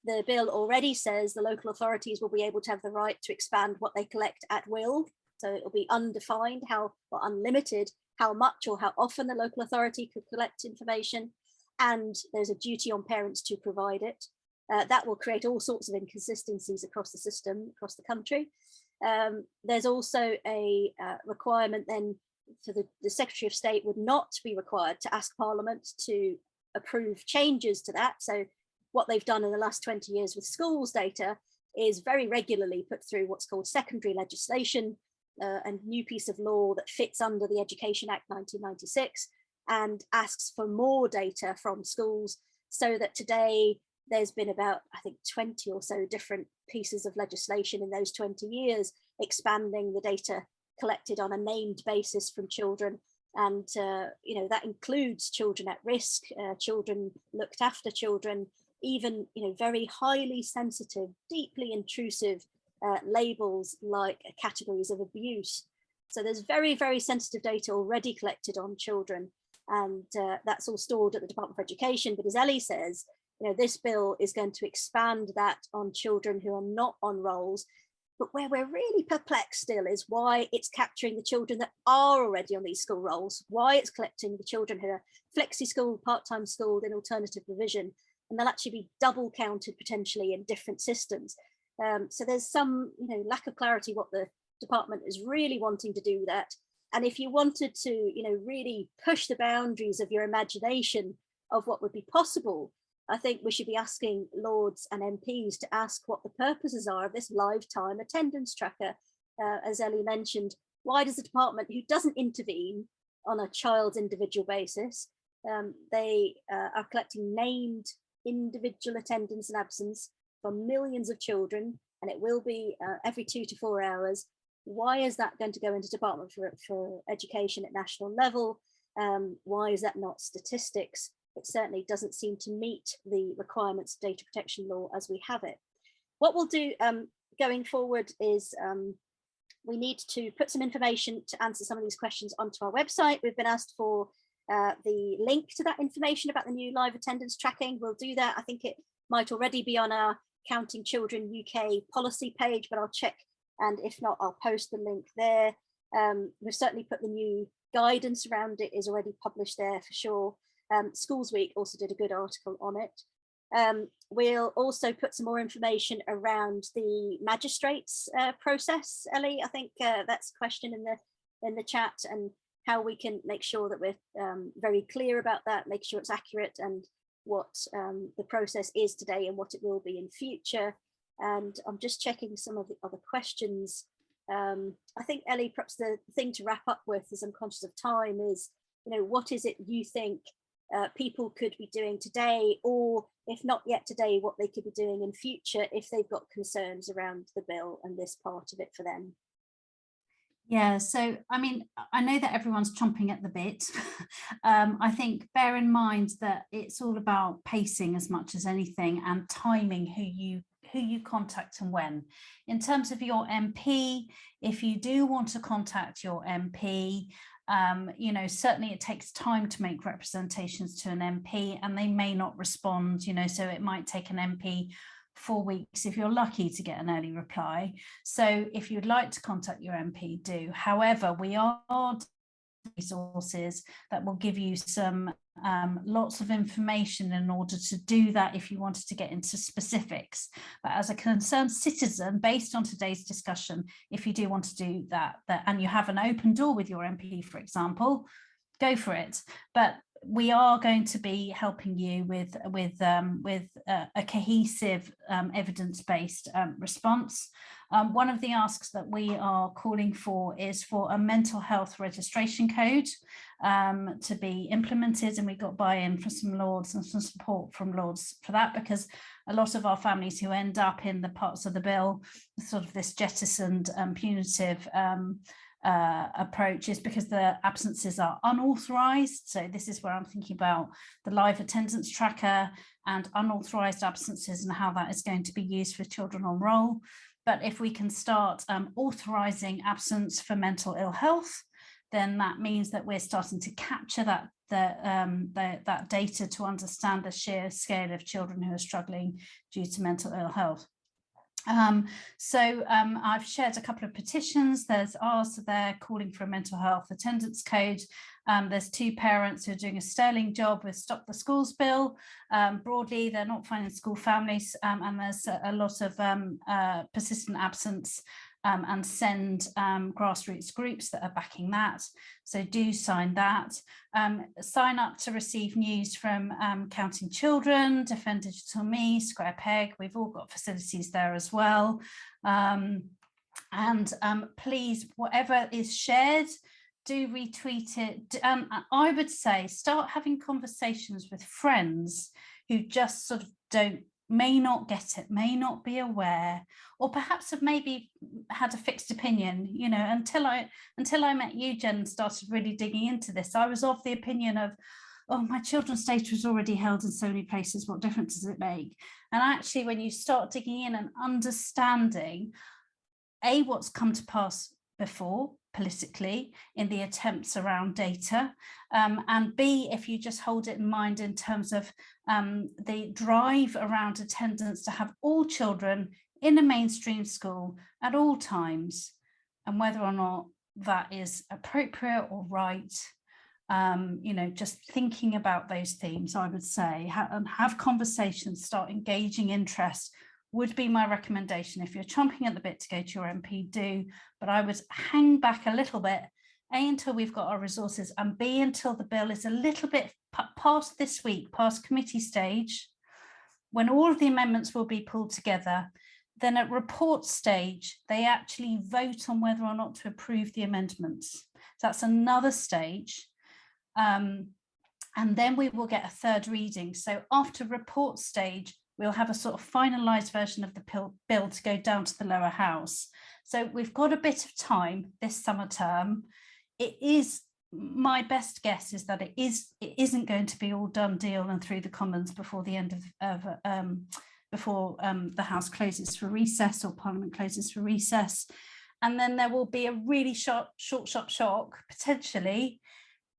the bill already says the local authorities will be able to have the right to expand what they collect at will. So it'll be undefined or unlimited how much or how often the local authority could collect information. And there's a duty on parents to provide it. That will create all sorts of inconsistencies across the system, across the country. There's also a requirement then for the Secretary of State would not be required to ask Parliament to approve changes to that. So what they've done in the last 20 years with schools data is very regularly put through what's called secondary legislation, a new piece of law that fits under the Education Act 1996 and asks for more data from schools, so that today there's been about, I think, 20 or so different pieces of legislation in those 20 years, expanding the data collected on a named basis from children. And, that includes children at risk, children looked after children, even, very highly sensitive, deeply intrusive labels like categories of abuse. So there's very, very sensitive data already collected on children, and that's all stored at the Department of Education. But as Ellie says, this bill is going to expand that on children who are not on rolls. But where we're really perplexed still is why it's capturing the children that are already on these school rolls, why it's collecting the children who are flexi-schooled, part-time schooled in alternative provision, and they'll actually be double counted potentially in different systems. So there's some lack of clarity what the department is really wanting to do with that. And if you wanted to really push the boundaries of your imagination of what would be possible, I think we should be asking Lords and MPs to ask what the purposes are of this lifetime attendance tracker. As Ellie mentioned, why does the department, who doesn't intervene on a child's individual basis, they are collecting named individual attendance and absence from millions of children, and it will be every 2 to 4 hours. Why is that going to go into Department for Education at national level? Why is that not statistics? It certainly doesn't seem to meet the requirements of data protection law as we have it. What we'll do going forward is we need to put some information to answer some of these questions onto our website. We've been asked for the link to that information about the new live attendance tracking. We'll do that. I think it might already be on our Counting Children UK policy page, but I'll check, and if not, I'll post the link there. We've certainly put the new guidance around it, is already published there for sure. Schools Week also did a good article on it. We'll also put some more information around the magistrates process. Ellie, I think that's a question in the chat, and how we can make sure that we're very clear about that, make sure it's accurate, and what the process is today and what it will be in future. And I'm just checking some of the other questions. I think, Ellie, perhaps the thing to wrap up with, as I'm conscious of time, is what is it you think people could be doing today, or if not yet today, what they could be doing in future if they've got concerns around the bill and this part of it for them? Yeah, so I mean, I know that everyone's chomping at the bit. I think bear in mind that it's all about pacing as much as anything, and timing who you contact and when. In terms of your MP, if you do want to contact your MP, certainly it takes time to make representations to an MP, and they may not respond, so it might take an MP 4 weeks if you're lucky to get an early reply. So if you'd like to contact your MP, do. However, we are resources that will give you some lots of information in order to do that if you wanted to get into specifics. But as a concerned citizen, based on today's discussion, if you do want to do that and you have an open door with your MP, for example, go for it. But we are going to be helping you with a cohesive evidence-based response. One of the asks that we are calling for is for a mental health registration code to be implemented, and we got buy-in from some Lords and some support from Lords for that, because a lot of our families who end up in the parts of the bill, sort of this jettisoned punitive approach, is because the absences are unauthorised. So this is where I'm thinking about the live attendance tracker and unauthorised absences and how that is going to be used for children on roll. But if we can start authorising absence for mental ill health, then that means that we're starting to capture that data to understand the sheer scale of children who are struggling due to mental ill health. I've shared a couple of petitions. There's ours there calling for a mental health attendance code. There's 2 parents who are doing a sterling job with Stop the Schools bill. Broadly, they're not finding school families, and there's a lot of persistent absence, and send grassroots groups that are backing that. So do sign that. Sign up to receive news from Counting Children, Defend Digital Me, Square Peg. We've all got facilities there as well. Please, whatever is shared, do retweet it. I would say start having conversations with friends who just sort of may not get it, may not be aware, or perhaps have maybe had a fixed opinion. Until I met you, Jen, and started really digging into this, I was of the opinion of, oh, my children's data is already held in so many places, what difference does it make? And actually, when you start digging in and understanding, A, what's come to pass before politically in the attempts around data, and B, if you just hold it in mind in terms of the drive around attendance to have all children in a mainstream school at all times, and whether or not that is appropriate or right, you know, just thinking about those themes, I would say, have conversations, start engaging interest would be my recommendation. If you're chomping at the bit to go to your MP, do, but I would hang back a little bit, A, until we've got our resources, and B, until the bill is a little bit past this week, past committee stage, when all of the amendments will be pulled together. Then at report stage, they actually vote on whether or not to approve the amendments. So that's another stage. And then we will get a third reading. So after report stage, we'll have a sort of finalised version of the bill to go down to the lower house. So we've got a bit of time this summer term. It is, my best guess is that it isn't going to be all done deal and through the Commons before the end before the House closes for recess, or Parliament closes for recess. And then there will be a really short shock, potentially,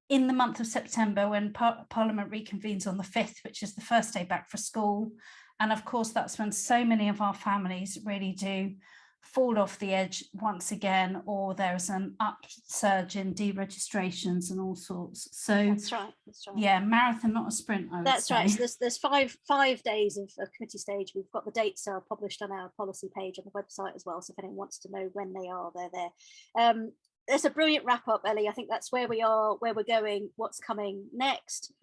in the month of September, when Parliament reconvenes on the 5th, which is the first day back for school. And of course, that's when so many of our families really do fall off the edge once again, or there's an upsurge in deregistrations and all sorts. So that's right. Yeah, marathon, not a sprint, I would that's say. right. So there's five days of committee stage. We've got the dates are published on our policy page on the website as well. So if anyone wants to know when they are, they're there. There's a brilliant wrap up, Ellie. I think that's where we are, where we're going, what's coming next.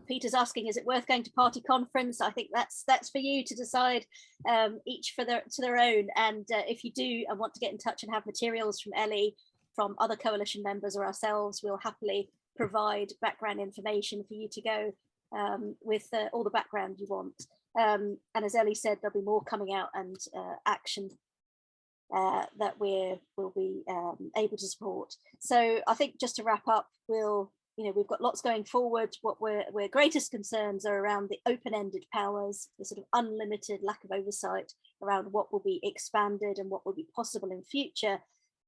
Peter's asking, is it worth going to party conference? I think that's for you to decide, each to their own. And if you do and want to get in touch and have materials from Ellie, from other coalition members or ourselves, we'll happily provide background information for you to go with all the background you want. And as Ellie said, there'll be more coming out, and action that we'll be able to support. So I think just to wrap up, we've got lots going forward. What we're greatest concerns are around the open-ended powers, the sort of unlimited lack of oversight around what will be expanded and what will be possible in future,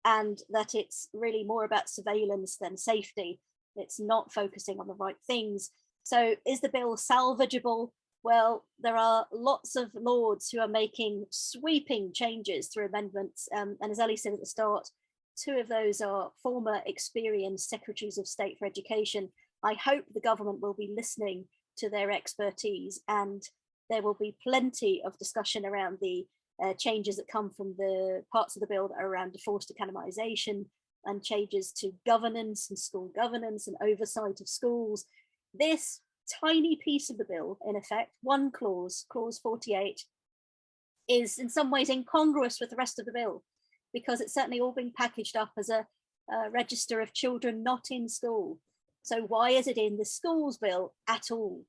and that it's really more about surveillance than safety. It's not focusing on the right things. So is the bill salvageable? Well, there are lots of lords who are making sweeping changes through amendments. And as Ellie said at the start, two of those are former experienced secretaries of state for education. I hope the government will be listening to their expertise, and there will be plenty of discussion around the changes that come from the parts of the bill that are around forced academisation and changes to governance and school governance and oversight of schools. This tiny piece of the bill, in effect, one clause, clause 48, is in some ways incongruous with the rest of the bill, because it's certainly all being packaged up as a register of children not in school. So why is it in the schools bill at all?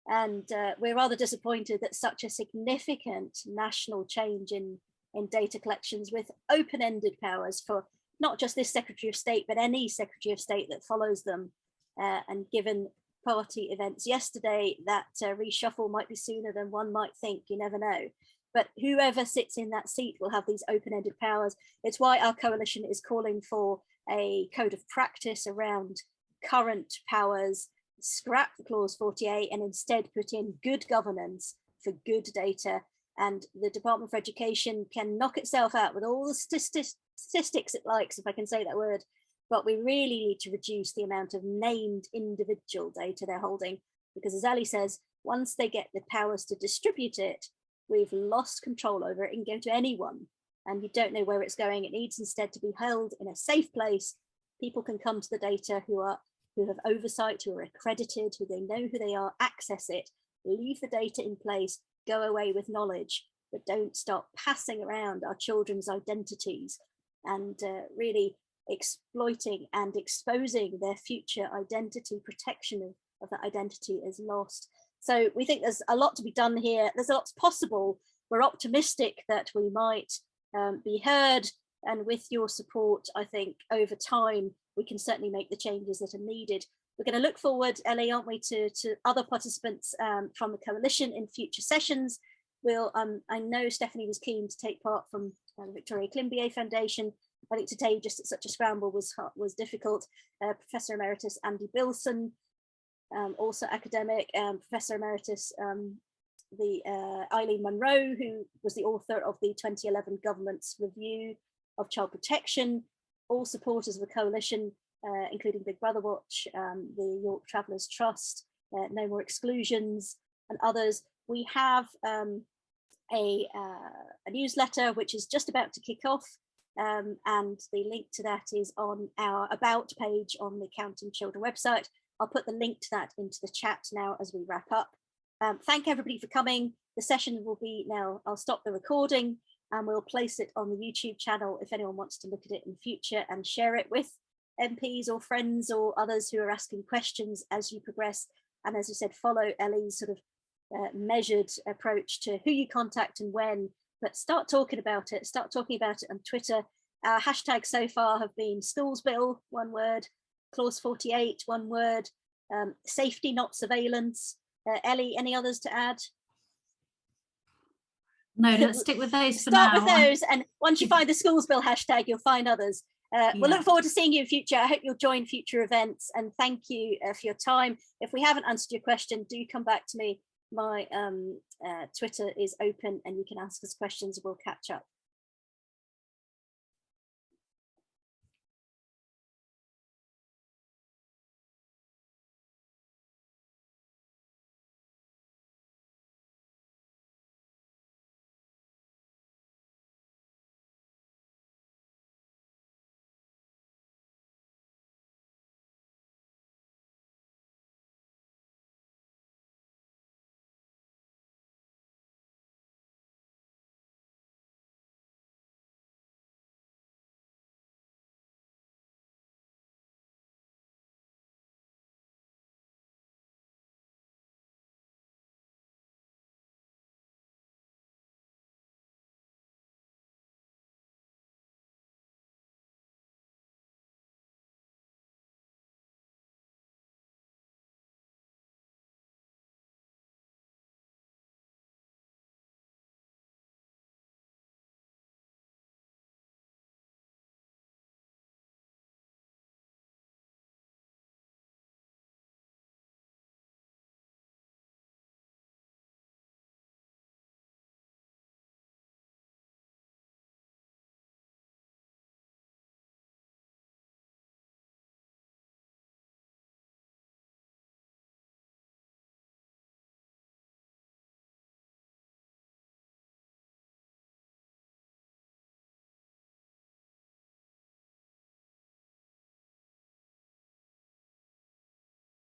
And we're rather disappointed that such a significant national change in data collections with open-ended powers for not just this Secretary of State, but any Secretary of State that follows them, and given party events yesterday, that reshuffle might be sooner than one might think, you never know. But whoever sits in that seat will have these open-ended powers. It's why our coalition is calling for a code of practice around current powers, scrap the clause 48 and instead put in good governance for good data. And the Department for Education can knock itself out with all the statistics it likes, if I can say that word, but we really need to reduce the amount of named individual data they're holding, because as Ali says, once they get the powers to distribute it, we've lost control over it. It can go to anyone and you don't know where it's going. It needs instead to be held in a safe place. People can come to the data who have oversight, who are accredited, who they know who they are, access it, leave the data in place, go away with knowledge, but don't start passing around our children's identities and really exploiting and exposing their future identity. Protection of that identity is lost. So we think there's a lot to be done here. There's a lot possible. We're optimistic that we might be heard, and with your support, I think over time we can certainly make the changes that are needed. We're going to look forward, Ellie, aren't we, to other participants from the coalition in future sessions. I know Stephanie was keen to take part from the Victoria Climbié Foundation. I think today, just at such a scramble, was difficult. Professor Emeritus Andy Bilson, also academic, Professor Emeritus Eileen Munro, who was the author of the 2011 Government's Review of Child Protection, all supporters of the coalition, including Big Brother Watch, the York Travellers Trust, No More Exclusions, and others. We have a newsletter which is just about to kick off, and the link to that is on our About page on the Counting Children website. I'll put the link to that into the chat now as we wrap up. Thank everybody for coming. The session will be now, I'll stop the recording and we'll place it on the YouTube channel if anyone wants to look at it in future and share it with MPs or friends or others who are asking questions as you progress. And as you said, follow Ellie's sort of measured approach to who you contact and when, but start talking about it on Twitter. Our hashtags so far have been schools bill, one word, clause 48, one word, safety, not surveillance. Ellie, any others to add? No, let's stick with those for now. Start with those, and once you find the schools bill hashtag, you'll find others. We'll look forward to seeing you in future. I hope you'll join future events, and thank you for your time. If we haven't answered your question, do come back to me. My Twitter is open and you can ask us questions. We'll catch up.